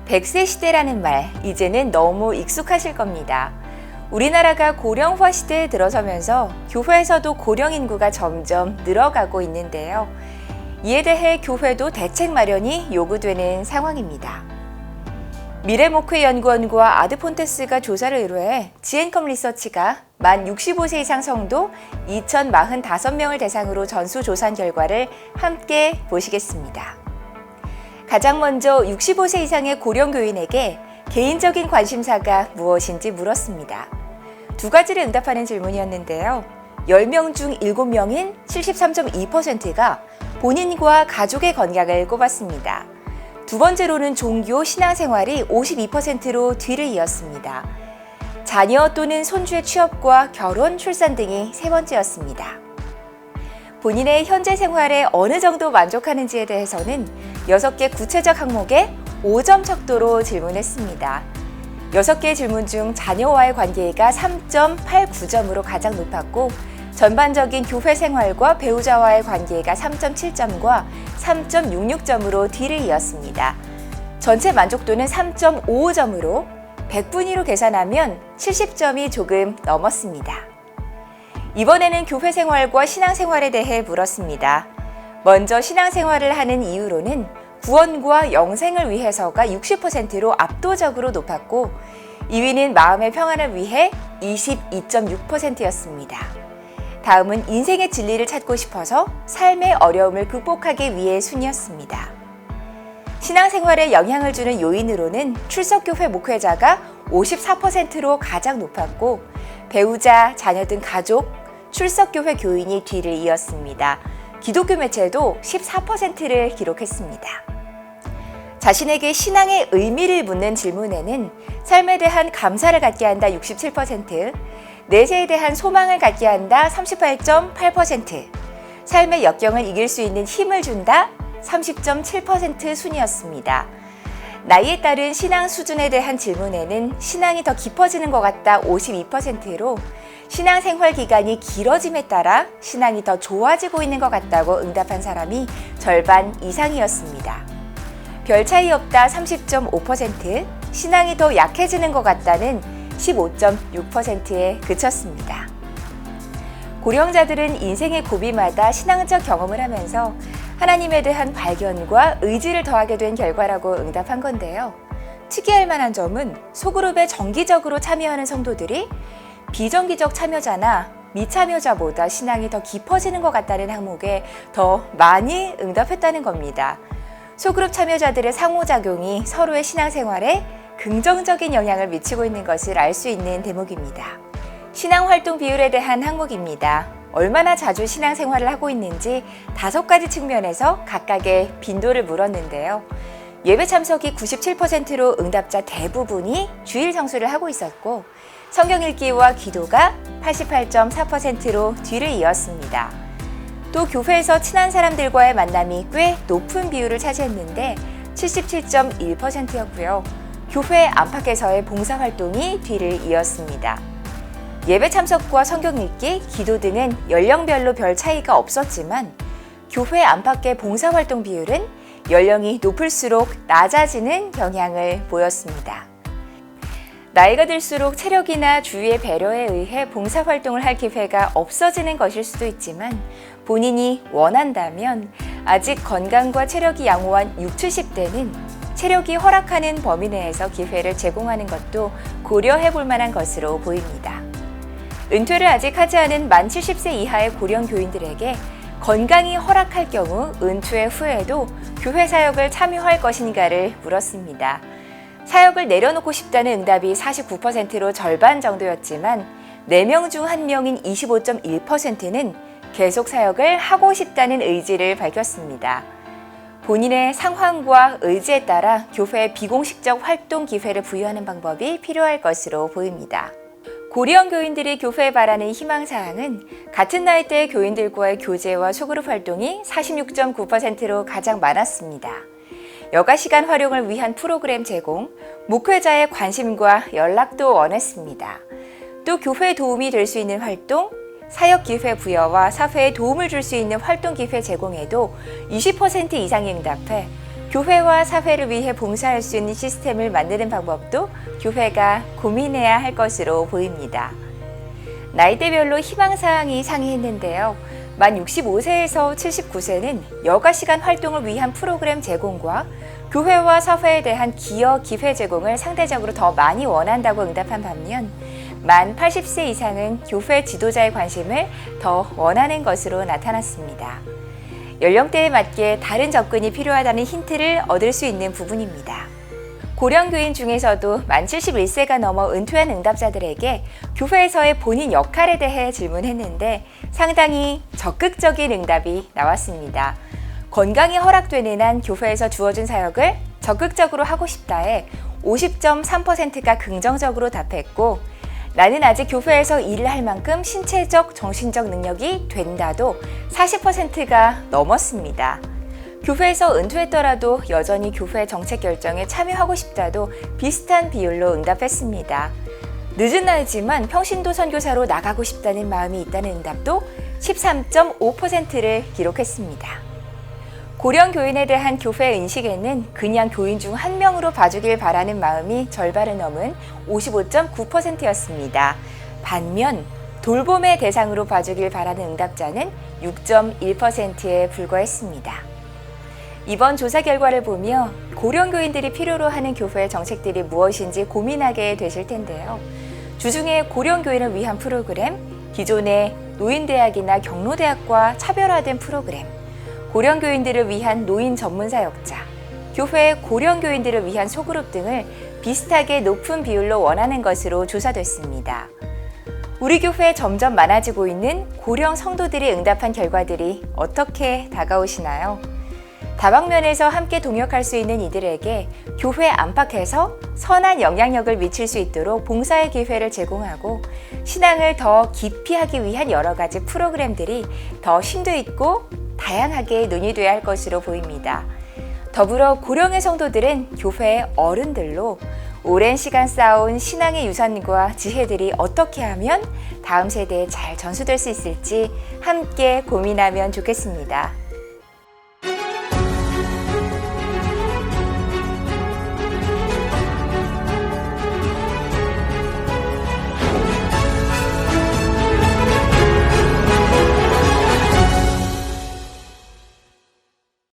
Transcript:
100세 시대라는 말, 이제는 너무 익숙하실 겁니다. 우리나라가 고령화 시대에 들어서면서 교회에서도 고령 인구가 점점 늘어가고 있는데요. 이에 대해 교회도 대책 마련이 요구되는 상황입니다. 미래목회연구원과 아드폰테스가 조사를 의뢰해 지앤컴 리서치가 만 65세 이상 성도 2,045명을 대상으로 전수조사한 결과를 함께 보시겠습니다. 가장 먼저 65세 이상의 고령 교인에게 개인적인 관심사가 무엇인지 물었습니다. 두 가지를 응답하는 질문이었는데요. 10명 중 7명인 73.2%가 본인과 가족의 건강을 꼽았습니다. 두 번째로는 종교, 신앙생활이 52%로 뒤를 이었습니다. 자녀 또는 손주의 취업과 결혼, 출산 등이 세 번째였습니다. 본인의 현재 생활에 어느 정도 만족하는지에 대해서는 6개 구체적 항목에 5점 척도로 질문했습니다. 6개 질문 중 자녀와의 관계가 3.89점으로 가장 높았고, 전반적인 교회 생활과 배우자와의 관계가 3.7점과 3.66점으로 뒤를 이었습니다. 전체 만족도는 3.55점으로 100분위로 계산하면 70점이 조금 넘었습니다. 이번에는 교회 생활과 신앙생활에 대해 물었습니다. 먼저 신앙생활을 하는 이유로는 구원과 영생을 위해서가 60%로 압도적으로 높았고, 2위는 마음의 평안을 위해 22.6%였습니다. 다음은 인생의 진리를 찾고 싶어서 삶의 어려움을 극복하기 위해 순이었습니다. 신앙생활에 영향을 주는 요인으로는 출석교회 목회자가 54%로 가장 높았고, 배우자, 자녀 등 가족, 출석교회 교인이 뒤를 이었습니다. 기독교 매체도 14%를 기록했습니다. 자신에게 신앙의 의미를 묻는 질문에는 삶에 대한 감사를 갖게 한다 67%, 내세에 대한 소망을 갖게 한다 38.8%, 삶의 역경을 이길 수 있는 힘을 준다 30.7% 순이었습니다. 나이에 따른 신앙 수준에 대한 질문에는 신앙이 더 깊어지는 것 같다 52%로 신앙생활 기간이 길어짐에 따라 신앙이 더 좋아지고 있는 것 같다고 응답한 사람이 절반 이상이었습니다. 별 차이 없다 30.5%, 신앙이 더 약해지는 것 같다는 15.6%에 그쳤습니다. 고령자들은 인생의 고비마다 신앙적 경험을 하면서 하나님에 대한 발견과 의지를 더하게 된 결과라고 응답한 건데요. 특이할 만한 점은 소그룹에 정기적으로 참여하는 성도들이 비정기적 참여자나 미참여자보다 신앙이 더 깊어지는 것 같다는 항목에 더 많이 응답했다는 겁니다. 소그룹 참여자들의 상호작용이 서로의 신앙생활에 긍정적인 영향을 미치고 있는 것을 알 수 있는 대목입니다. 신앙활동 비율에 대한 항목입니다. 얼마나 자주 신앙생활을 하고 있는지 5가지 측면에서 각각의 빈도를 물었는데요. 예배 참석이 97%로 응답자 대부분이 주일 성수를 하고 있었고, 성경 읽기와 기도가 88.4%로 뒤를 이었습니다. 또 교회에서 친한 사람들과의 만남이 꽤 높은 비율을 차지했는데 77.1%였고요. 교회 안팎에서의 봉사활동이 뒤를 이었습니다. 예배 참석과 성경 읽기, 기도 등은 연령별로 별 차이가 없었지만 교회 안팎의 봉사활동 비율은 연령이 높을수록 낮아지는 경향을 보였습니다. 나이가 들수록 체력이나 주위의 배려에 의해 봉사활동을 할 기회가 없어지는 것일 수도 있지만 본인이 원한다면 아직 건강과 체력이 양호한 60, 70대는 체력이 허락하는 범위 내에서 기회를 제공하는 것도 고려해 볼 만한 것으로 보입니다. 은퇴를 아직 하지 않은 만 70세 이하의 고령 교인들에게 건강이 허락할 경우 은퇴 후에도 교회 사역을 참여할 것인가를 물었습니다. 사역을 내려놓고 싶다는 응답이 49%로 절반 정도였지만 4명 중 1명인 25.1%는 계속 사역을 하고 싶다는 의지를 밝혔습니다. 본인의 상황과 의지에 따라 교회의 비공식적 활동 기회를 부여하는 방법이 필요할 것으로 보입니다. 고령 교인들이 교회에 바라는 희망사항은 같은 나이대의 교인들과의 교제와 소그룹 활동이 46.9%로 가장 많았습니다. 여가 시간 활용을 위한 프로그램 제공, 목회자의 관심과 연락도 원했습니다. 또 교회에 도움이 될 수 있는 활동, 사역 기회 부여와 사회에 도움을 줄 수 있는 활동 기회 제공에도 20% 이상이 응답해 교회와 사회를 위해 봉사할 수 있는 시스템을 만드는 방법도 교회가 고민해야 할 것으로 보입니다. 나이대별로 희망사항이 상이했는데요. 만 65세에서 79세는 여가시간 활동을 위한 프로그램 제공과 교회와 사회에 대한 기여 기회 제공을 상대적으로 더 많이 원한다고 응답한 반면 만 80세 이상은 교회 지도자의 관심을 더 원하는 것으로 나타났습니다. 연령대에 맞게 다른 접근이 필요하다는 힌트를 얻을 수 있는 부분입니다. 고령교인 중에서도 만 71세가 넘어 은퇴한 응답자들에게 교회에서의 본인 역할에 대해 질문했는데 상당히 적극적인 응답이 나왔습니다. 건강이 허락되는 한 교회에서 주어진 사역을 적극적으로 하고 싶다에 50.3%가 긍정적으로 답했고 나는 아직 교회에서 일을 할 만큼 신체적, 정신적 능력이 된다도 40%가 넘었습니다. 교회에서 은퇴했더라도 여전히 교회 정책 결정에 참여하고 싶다도 비슷한 비율로 응답했습니다. 늦은 나이지만 평신도 선교사로 나가고 싶다는 마음이 있다는 응답도 13.5%를 기록했습니다. 고령 교인에 대한 교회 인식에는 그냥 교인 중 한 명으로 봐주길 바라는 마음이 절반을 넘은 55.9%였습니다. 반면 돌봄의 대상으로 봐주길 바라는 응답자는 6.1%에 불과했습니다. 이번 조사 결과를 보며 고령교인들이 필요로 하는 교회의 정책들이 무엇인지 고민하게 되실 텐데요. 주중에 고령교인을 위한 프로그램, 기존의 노인대학이나 경로대학과 차별화된 프로그램, 고령교인들을 위한 노인 전문사역자, 교회 고령교인들을 위한 소그룹 등을 비슷하게 높은 비율로 원하는 것으로 조사됐습니다. 우리 교회에 점점 많아지고 있는 고령 성도들이 응답한 결과들이 어떻게 다가오시나요? 다방면에서 함께 동역할 수 있는 이들에게 교회 안팎에서 선한 영향력을 미칠 수 있도록 봉사의 기회를 제공하고 신앙을 더 깊이 하기 위한 여러 가지 프로그램들이 더 심도 있고 다양하게 논의돼야 할 것으로 보입니다. 더불어 고령의 성도들은 교회의 어른들로 오랜 시간 쌓아온 신앙의 유산과 지혜들이 어떻게 하면 다음 세대에 잘 전수될 수 있을지 함께 고민하면 좋겠습니다.